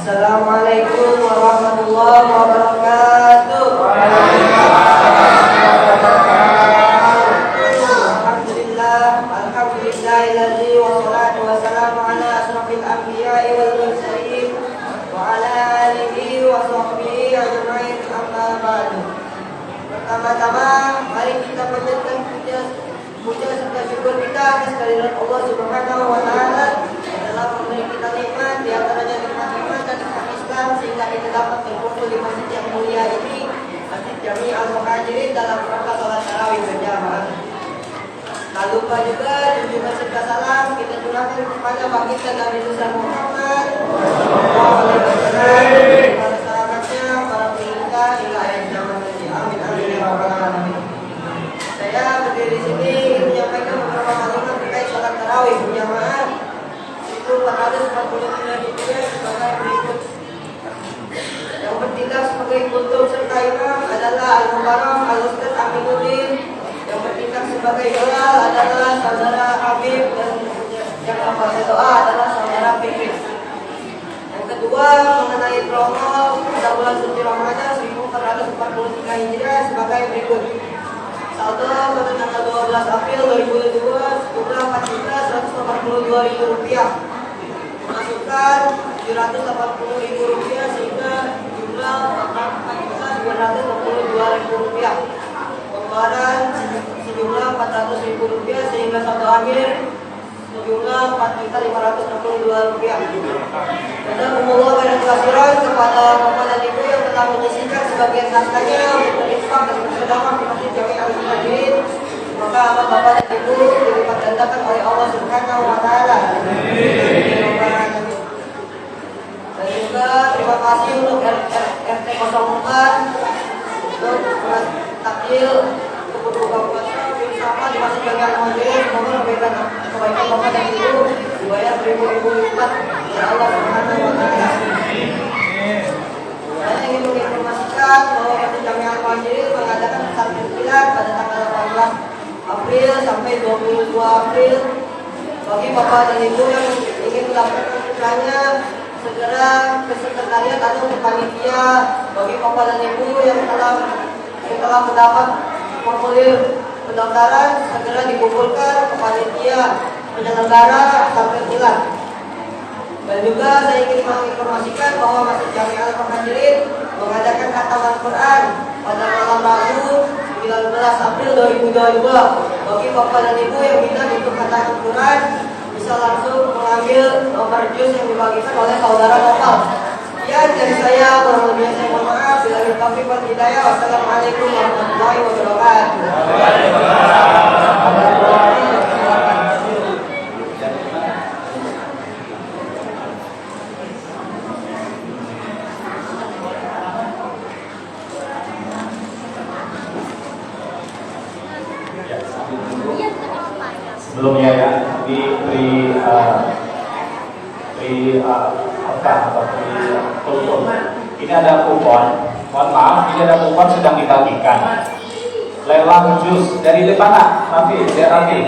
Assalamualaikum warahmatullahi wabarakatuh. Alhamdulillahilladzi wassalatu wassalamu ala asrofil anbiya'i wal mursalin wa ala alihi wa sahbihi ajma'in, amma ba'du. Pertama-tama mari kita panjatkan puja serta syukur kita atas kehadirat Allah Subhanahu wa taala dalam memberi kita nikmat, di antaranya nikmat dan Islam, sehingga kita dapat berkumpul di masjid yang mulia ini, Masjid Jami Al-Muhajirin, dalam rangka salat tarawih berjamaah. Tak lupa juga junjungan serta salam kita curahkan kepada baginda Nabi Muhammad sallallahu alaihi wasallam, para sahabatnya, para pengikutnya hingga akhir zaman nanti. Amin amin ya rabbal alamin. Saya berdiri di sini ingin menyampaikan beberapa maklumat terkait salat tarawih berjamaah. Itu 443 rupiah sebagai berikut. Yang bertindak sebagai kutub serta imam adalah Al-Mubarak Al-Ustaz Aminuddin. Yang bertindak sebagai doa adalah saudara Habib, dan yang membaca doa adalah saudara Fikri. Yang kedua, mengenai promo pada bulan suci Ramadan 1443 Hijriah sebagai berikut. Saldo pada tanggal 12 April 2022 jumlah Rp4.182.000, masukan Rp780.000 sehingga jumlah Rp4.262.000, pengeluaran sejumlah Rp400.000 sehingga saldo akhir sejumlah Rp4.562. Jazakumullah khairan katsiran kepada Bapak dan Ibu yang telah menyisihkan sebagian hartanya untuk berinfak dan bersedekah di Masjid Jami Al-Muhajirin. Semoga amal Bapak dan Ibu dilipat gandakan oleh Allah Subhanahu wa taala. Dan juga terima kasih untuk RT 04 untuk takjil untuk berbuka puasa bersama di Masjid Jami Al-Muhajirin. Semoga memberikan kebaikan Bapak dan Ibu dibayar beribu-ribu lipat oleh Allah Subhanahu wa taala. Saya ingin menginformasikan bahwa Masjid Jami Al-Muhajirin mengadakan takbir kilat pada tanggal 18 April sampai 22 April. Bagi Bapak dan Ibu yang ingin mendapatkan putranya, segera ke sekretariat atau ke panitia. Bagi Bapak dan Ibu yang telah mendapat formulir pendaftaran, segera dikumpulkan ke panitia penyelenggara takbir kilat. Dan juga saya ingin menginformasikan bahwa Masjid Jami Al-Muhajirin mengadakan khataman Quran pada malam Rabu 19 April 2022. Bagi Bapak dan Ibu yang minat untuk khataman Quran, bisa langsung mengambil nomor juz yang dibagikan oleh saudara Nopal. Ya, dari saya, kurang lebihnya saya mohon maaf. Bila taufiq wal hidayah. Wassalamualaikum warahmatullahi wabarakatuh. Sebelumnya ya, diberi kultur. Ini ada kupon. Mohon maaf, ini ada kupon sedang dibagikan. Lelang jus dari depan, Rafi,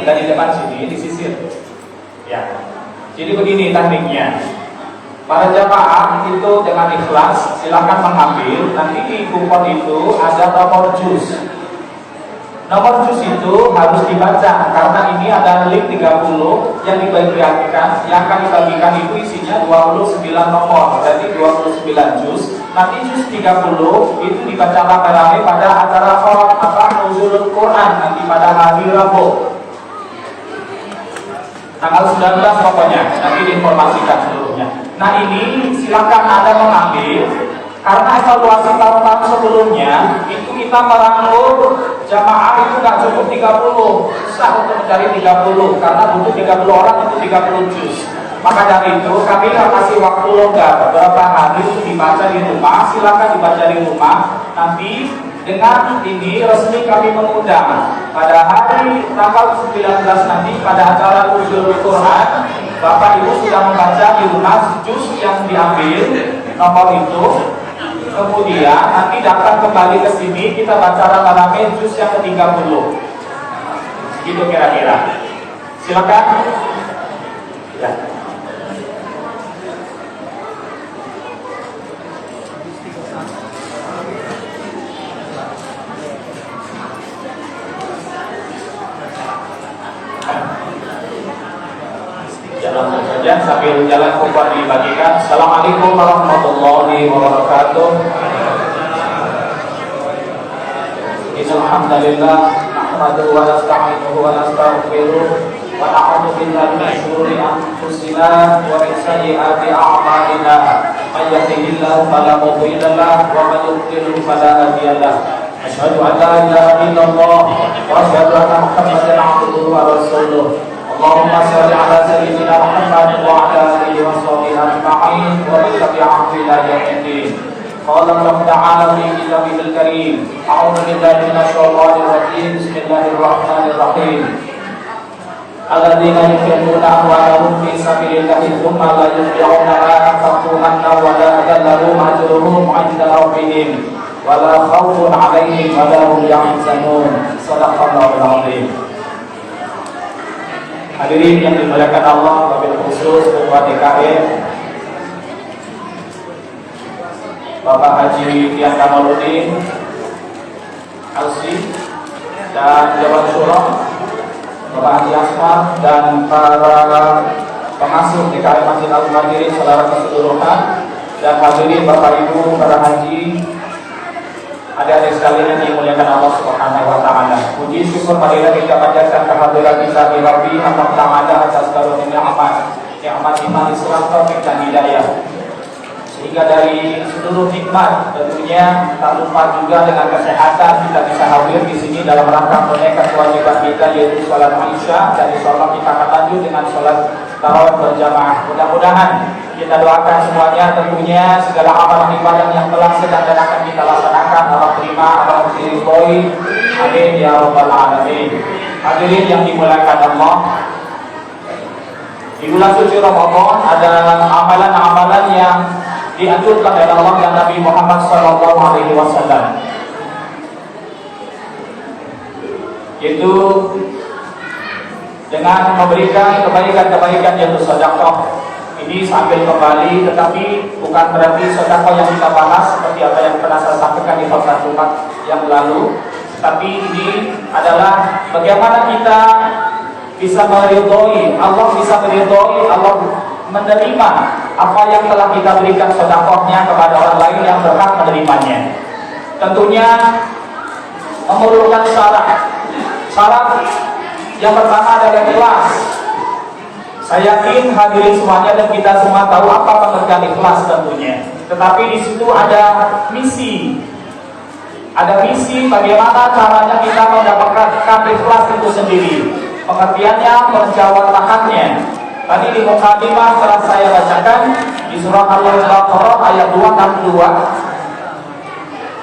dari depan sini disisir. Ya. Jadi begini tekniknya. Para jamaah itu dengan ikhlas silakan mengambil. Nanti di kupon itu ada nomor jus. Nomor juz itu harus dibaca karena ini ada link 30 yang dibagikan, yang akan dibagikan itu isinya 29 nomor, berarti 29 juz. Nanti juz 30 itu dibaca rame-rame pada acara nuzulul Quran nanti pada hari Rabu. Tanggal 19 pokoknya, nanti diinformasikan seluruhnya. Nah ini silakan Anda mengambil. Karena evaluasi tahun-tahun sebelumnya itu kita merangkul jamaah itu nggak cukup 30, susah untuk mencari 30 karena butuh 30 orang untuk 30 juz. Maka dari itu kami kasih waktu longgar beberapa hari untuk dibaca di rumah. Silakan dibaca di rumah. Nanti dengan ini resmi kami mengundang pada hari tanggal 19 nanti pada acara Nuzulul Quran. Bapak Ibu sudah membaca di rumah juz yang diambil nomor itu. Kemudian nanti datang kembali ke sini kita baca rame-rame juz yang ke-30. Gitu kira-kira. Silakan. Ya. jalan kumpul dibagikan. Assalamualaikum warahmatullahi wabarakatuh. Alhamdulillah, nahmaduhu wa nasta'inuhu wa nastaghfiruh wa na'udzu billahi min shururi anfusina wa min sayyiati a'malina. May yahdihillahu fala mudilla lahu wa may yudlil fala hadiya lahu. Asyhadu an la ilaha illallah wa asyhadu anna Muhammadan 'abduhu wa rasuluh. Allahumma shalli ala sayyidina Muhammad wa ala alihi wa sahbihi ajma'in wa man tabi'ahum ila yaumiddin. Qala Allah ta'ala fi kitabihil karim. A'udzu billahi minasy syaithanir rajim. Bismillahirrahmanirrahim. Alladzina yunfiquna amwalahum fi sabilillahi tsumma la yutbi'una ma anfaqu mannan wa la adallahum ajruhum 'inda rabbihim wa la khaufun 'alaihim wa la hum yahzanun. Shadaqallahul 'azim. Hadirin yang dimuliakan Allah, wabil khusus Ketua DKM Bapak Haji Tian Kamaludin Alsi dan Dewan Syuro, Bapak Haji Asmar dan para pengasuh DKM Masjid Al-Muhajirin saudara keseluruhan, dan hadirin Bapak Ibu para haji, adik-adik sekalian yang dimuliakan Allah Subhanahu wa taala. Puji syukur marilah kita panjatkan kehadiran kita di Rabbi Allah Ta'ala atas karunia nikmat iman Islam, taufik dan hidayah. Sehingga dari seluruh nikmat tentunya tak lupa juga dengan kesehatan kita bisa hadir di sini dalam rangka menunaikan kewajiban kita, yaitu sholat Isya, dan insyaallah kita akan lanjut dengan sholat tarawih berjamaah. Mudah-mudahan kita doakan semuanya tentunya segala amalan ibadah yang telah sedang dan akan kita laksanakan Allah terima, Allah diridhoi. Amin ya rabbal alamin. Hadirin yang dimuliakan Allah, di bulan suci Ramadan ada amalan-amalan yang dianjurkan oleh Allah dan Nabi Muhammad SAW, yaitu dengan memberikan kebaikan-kebaikan yaitu sedekah. Ini sambil kembali, tetapi bukan berarti sedekah yang kita bahas seperti apa yang pernah saya sampaikan di khotbah Jumat yang lalu, tapi ini adalah bagaimana kita bisa meridhoi Allah, Allah menerima apa yang telah kita berikan sedekahnya kepada orang lain yang berhak menerimanya. Tentunya memerlukan syarat. Yang pertama adalah ikhlas. Saya yakin hadirin semuanya dan kita semua tahu apa pengertian ikhlas tentunya. Tetapi di situ ada misi. Ada misi bagaimana caranya kita mendapatkan ikhlas itu sendiri. Pengertiannya, penjawatahannya. Tadi di mukadimah telah saya bacakan di surah Al-Baqarah ayat 262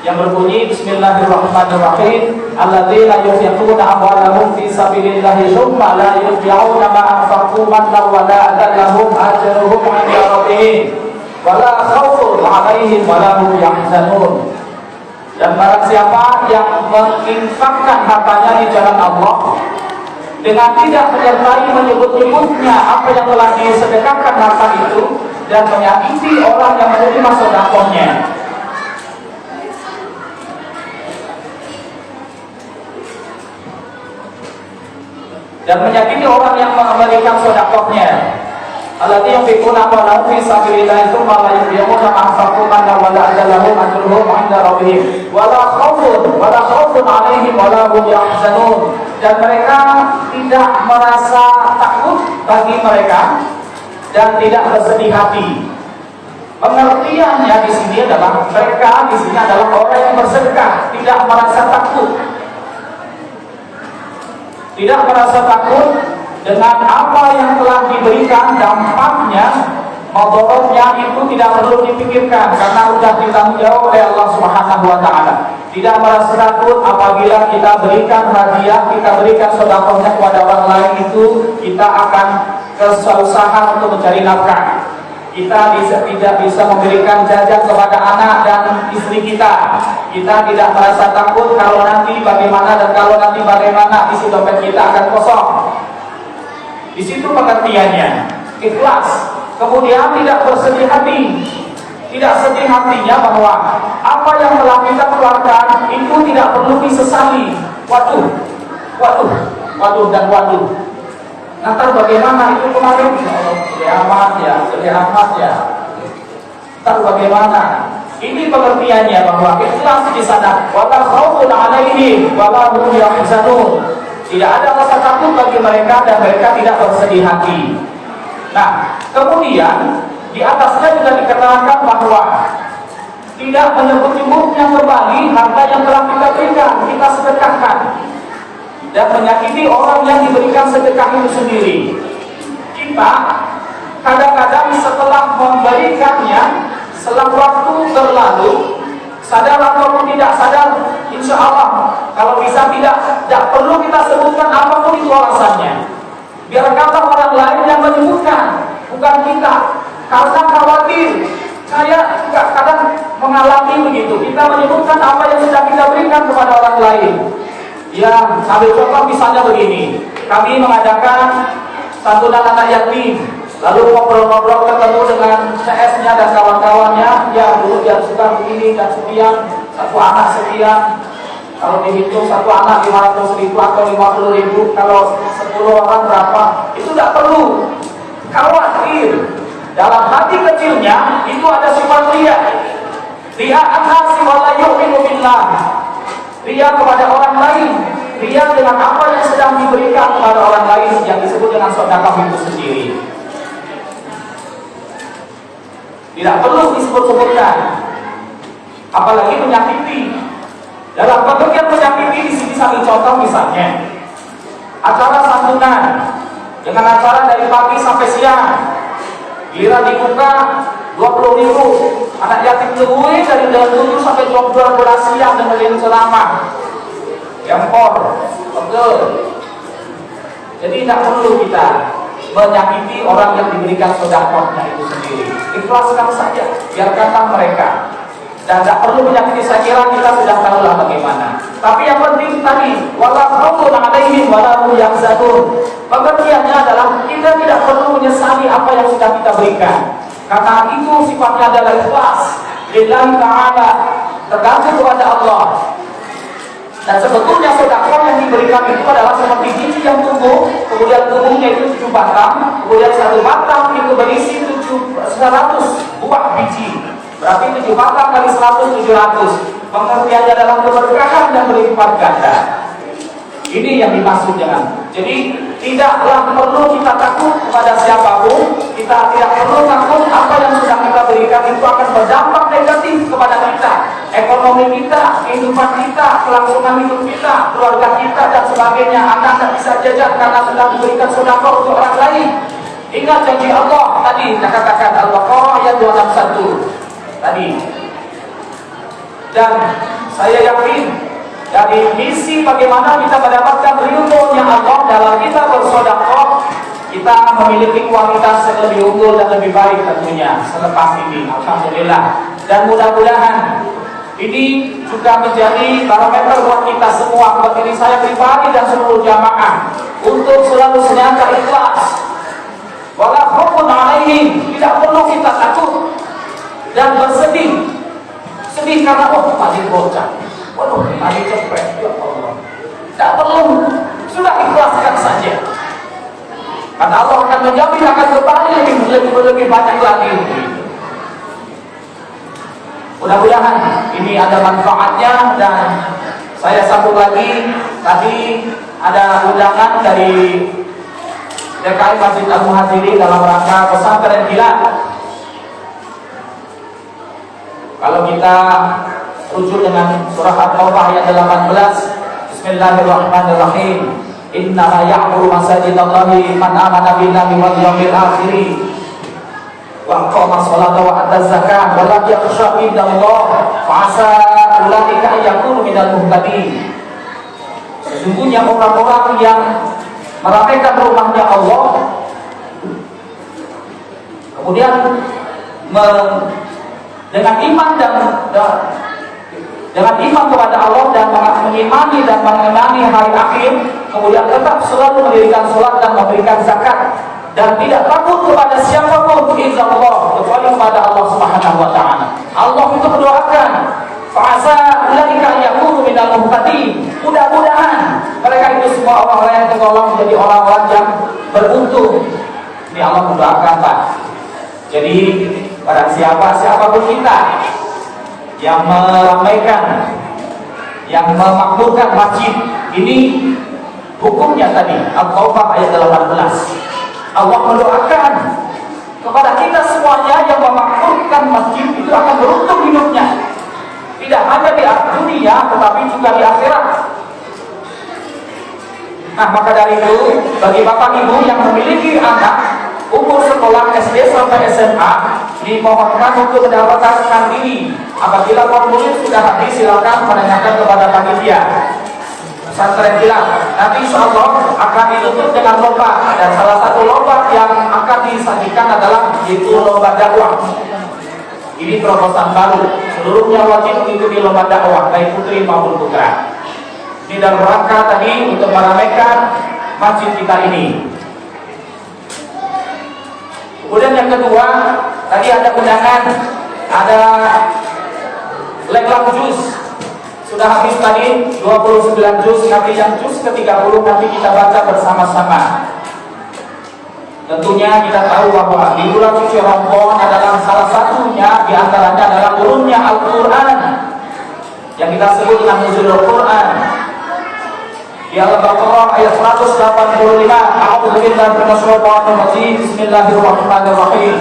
yang berbunyi Bismillahirrahmanirrahim. Alladzina yunfiquna amwalahum fi sabilillahi tsumma la yutbi'una ma anfaqu mannan wa la adallahum ajruhum 'inda rabbihim wa la khaufun 'alaihim wa la hum yahzanun. Dan barang siapa yang menginfakkan hartanya di jalan Allah dengan tidak menyertai menyebut-nyebutnya apa yang telah disedekahkan harta itu, dan menyakiti orang yang menerima sedekahnya, memberikan sedekahnya. Alladzina yunfiquna amwalahum fi sabilillahi tsumma la yutbi'una ma anfaqu mannan wa la adallahum ajruhum 'inda rabbihim wa la khaufun 'alaihim wa la hum yahzanun. Dan mereka tidak merasa takut bagi mereka dan tidak bersedih hati. Pengertiannya di sini adalah mereka di sini adalah orang yang bersedekah, tidak merasa takut. Tidak merasa takut dengan apa yang telah diberikan, dampaknya, madorotnya itu tidak perlu dipikirkan karena sudah ditanggung jawab oleh Allah Subhanahu wa taala. Tidak merasa takut apabila kita berikan hadiah, kita berikan sedekahnya kepada orang lain, itu kita akan kesusahan untuk mencari nafkah. Kita tidak bisa memberikan jajan kepada anak dan istri kita. Kita tidak merasa takut kalau nanti bagaimana, dan kalau nanti bagaimana isi dompet kita akan kosong. Di situ pengertiannya, ikhlas. Kemudian tidak bersedih hati. Tidak sedih hatinya bahwa apa yang telah kita keluarkan itu tidak perlu disesali. Waduh. Ntar bagaimana itu kemarin? Lebih amat ya. Ntar bagaimana? Ini pengertiannya bahwa ikhlas di sana. Wala khaufun 'alaihim wala hum yahzanun. Tidak ada rasa takut bagi mereka dan mereka tidak bersedih hati. Nah, kemudian di atasnya juga dikenakan bahwa tidak menyebut-nyebutnya kembali harta yang telah kita berikan, kita sedekahkan, dan menyakiti orang yang diberikan sedekah itu sendiri. Kita kadang-kadang setelah memberikannya, setelah waktu berlalu, sadar ataupun tidak sadar, insya Allah kalau bisa tidak perlu kita sebutkan apapun itu alasannya. Biarkanlah orang lain yang menyebutkan, bukan kita. Karena khawatir, saya juga kadang mengalami begitu. Kita menyebutkan apa yang sudah kita berikan kepada orang lain. Ya, ambil contoh misalnya begini. Kami mengadakan santunan anak yatim, lalu ngobrol-ngobrol ketemu dengan CS-nya dan kawan-kawannya. Ya, dulu dia suka begini dan sekian, satu anak sekian. Kalau dihitung satu anak 500.000 atau 50.000, kalau 10 orang berapa? Itu tidak perlu khawatir. Dalam hati kecilnya itu ada sifat riya. Riya an-nasi wa la yu'minu billah. Riya kepada orang lain, riya dengan apa yang sedang diberikan kepada orang lain yang disebut dengan sedekah itu sendiri. Tidak perlu disebut-sebutkan. Apalagi menyakiti. Dalam pengertian menyakiti di sini sambil contoh misalnya acara santunan dengan acara dari pagi sampai siang, giliran dibuka 20.000 anak yatim lebih dari jam 7 sampai jam 12 siang dengerin ceramah Gempor, betul. Jadi tidak perlu kita menyakiti orang yang diberikan sedekahnya itu sendiri. Ikhlaskan saja, biarkanlah mereka. Dan tidak perlu menyakiti, saya kira kita sudah tahu lah bagaimana. Tapi yang penting tadi, wala khaufun 'alaihim wala hum yahzanun. Pengertiannya adalah kita tidak perlu menyesali apa yang sudah kita berikan. Karena itu sifatnya adalah ikhlas lillahi ta'ala, tergantung kepada Allah. Dan sebetulnya sedekah yang diberikan itu adalah seperti biji yang tumbuh, kemudian tumbuhnya itu 7 batang, kemudian 1 batang itu berisi 100 buah biji. Berarti 7 batang kali 100, 700. Pengertiannya adalah keberkahan dan berlipat ganda. Ini yang dimaksud dengan. Jadi tidaklah perlu kita takut kepada siapapun. Kita tidak perlu takut apa yang sudah kita berikan itu akan berdampak negatif kepada kita, ekonomi kita, kehidupan kita, kelangsungan hidup kita, keluarga kita dan sebagainya. Anak tidak bisa jajan karena sudah memberikan sedekah untuk orang lain. Ingat janji Allah tadi, kita katakan Al-Baqarah ayat 261 tadi. Dan saya yakin dari misi bagaimana kita mendapatkan ridhonya Allah dalam kita bersedekah, kita memiliki kualitas yang lebih unggul dan lebih baik tentunya selepas ini. Alhamdulillah. Dan mudah-mudahan ini juga menjadi barometer buat kita semua, buat diri saya pribadi dan seluruh jamaah, untuk selalu senantiasa ikhlas. Wala khaufun 'alaihim, tidak perlu kita takut dan bersedih. Sedih karena tadi bocah, tadi cepet, ya Allah. Tidak perlu, sudah ikhlaskan saja. Karena Allah akan menjamin akan kembali lebih banyak lagi. Mudah-mudahan ini ada manfaatnya. Dan saya sambung lagi, tadi ada undangan dari DKI Masjid Al-Muhajirin dalam rangka pesantren Hilal. Kalau kita rujuk dengan surah At-Taubah ayat 18, Bismillahirrahmanirrahim. Innama ya'muru masajidallahi man amana billahi wal yawmil akhir wa aqama sholata wa ata zakata wa lam yakhsha illallah fa asa ulaika yakunu minal muhtadin. Sesungguhnya orang-orang yang merapikan rumahnya Allah, kemudian dengan iman dengan iman kepada Allah dan mengimani dan mengenali hari akhir, kemudian tetap selalu mendirikan sholat dan memberikan zakat, dan tidak takut kepada siapapun illallah, kecuali kepada Allah Subhanahu wa taala. Allah itu mendoakan, fa'asa ulaika yakunu minal muhtadin. Mudah-mudahan Mereka itu semua orang-orang yang tergolong menjadi orang-orang yang beruntung. Ini Allah mendoakan, Pak. Jadi barang siapapun kita yang meramaikan, yang memakmurkan masjid ini, hukumnya tadi Al-Taubah ayat 18. Allah mendoakan kepada kita semuanya yang memakmurkan masjid itu akan beruntung hidupnya, tidak hanya di dunia tetapi juga di akhirat. Nah, maka dari itu bagi bapak ibu yang memiliki anak umur sekolah SD sampai SMA, dimohonkan untuk mendaftarkan diri. Apabila formulir sudah habis, silakan menanyakan kepada panitia pesantren Hilal. Nanti insya Allah akan ditutup dengan lomba, dan salah satu lomba yang akan disajikan adalah yaitu lomba dakwah. Ini terobosan baru, seluruhnya wajib mengikuti lomba dakwah, baik putri maupun putra. Ini dalam rangka tadi untuk meramaikan masjid kita ini. Kemudian yang kedua, tadi ada undangan, ada lelang jus. Sudah habis tadi 29 juz, nanti yang juz ke-30 nanti kita baca bersama-sama. Tentunya kita tahu bahwa di bulan suci Ramadan adalah salah satunya, di antaranya adalah turunnya Al-Quran yang kita sebut dengan nuzulul Quran. Di Al-Baqarah ayat 185, A'udzubillahi minasyaitonir rajim. Bismillahirrahmanirrahim.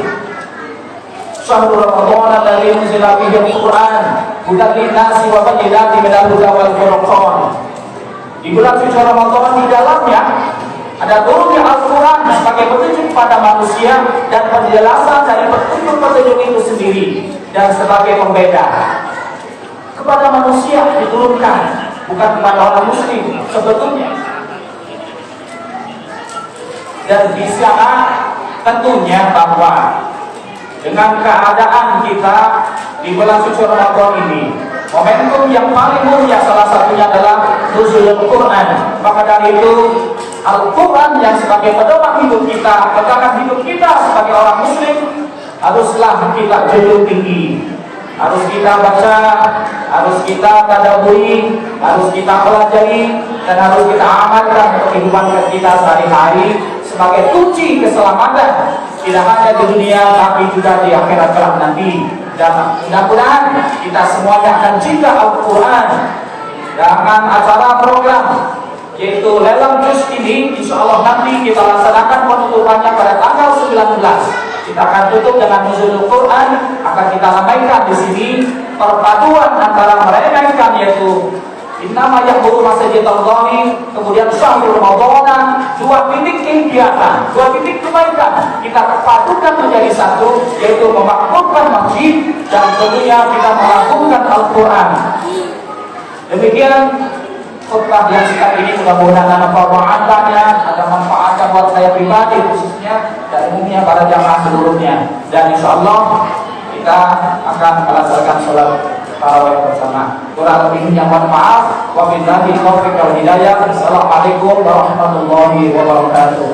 Syahrul Ramadan alladzi unzila fihi al-Qur'an hudan lin-nasi wa bayyinatin minal huda wal furqan. Di bulan suci Ramadan di dalamnya ada turunnya Al-Qur'an sebagai petunjuk pada manusia dan penjelasan dari petunjuk-petunjuk itu sendiri, dan sebagai pembeda. Kepada manusia diturunkan, bukan kepada orang muslim sebetulnya. Dan di sana tentunya bahwa dengan keadaan kita di bulan suci Ramadan ini, momentum yang paling mulia salah satunya adalah nuzulul Quran. Maka dari itu Al-Quran yang sebagai pedoman hidup kita, pegangan hidup kita sebagai orang muslim, haruslah kita junjung tinggi, harus kita baca, harus kita tadabburi, harus kita pelajari, dan harus kita amalkan untuk kehidupan kita sehari-hari sebagai kunci keselamatan, tidak hanya di dunia tapi juga di akhirat kelak nanti. Dan mudah-mudahan kita semuanya akan cinta Al-Quran. Dengan acara program yaitu lelang juz ini, insya Allah nanti kita laksanakan penutupannya pada tanggal 19. Kita akan tutup dengan nuzulul Quran, akan kita ramaikan di sini perpaduan antara mereka yaitu innama ya'muru masajidallahi, kemudian syahrul Ramadan, dua titik kegiatan, dua titik kebaikan kita padukan menjadi satu, yaitu memakmurkan masjid dan tentunya kita melakukan Al-Quran. Demikian khutbah yang singkat ini, mudah-mudahan ada manfaatnya, ada manfaatnya buat saya pribadi khususnya dan umumnya para jamaah seluruhnya. Dan insya Allah kita akan melaksanakan sholat tarawih bersama. Kurang lebihnya mohon maaf. Wabillahi taufiq wal hidayah. Assalamualaikum warahmatullahi wabarakatuh.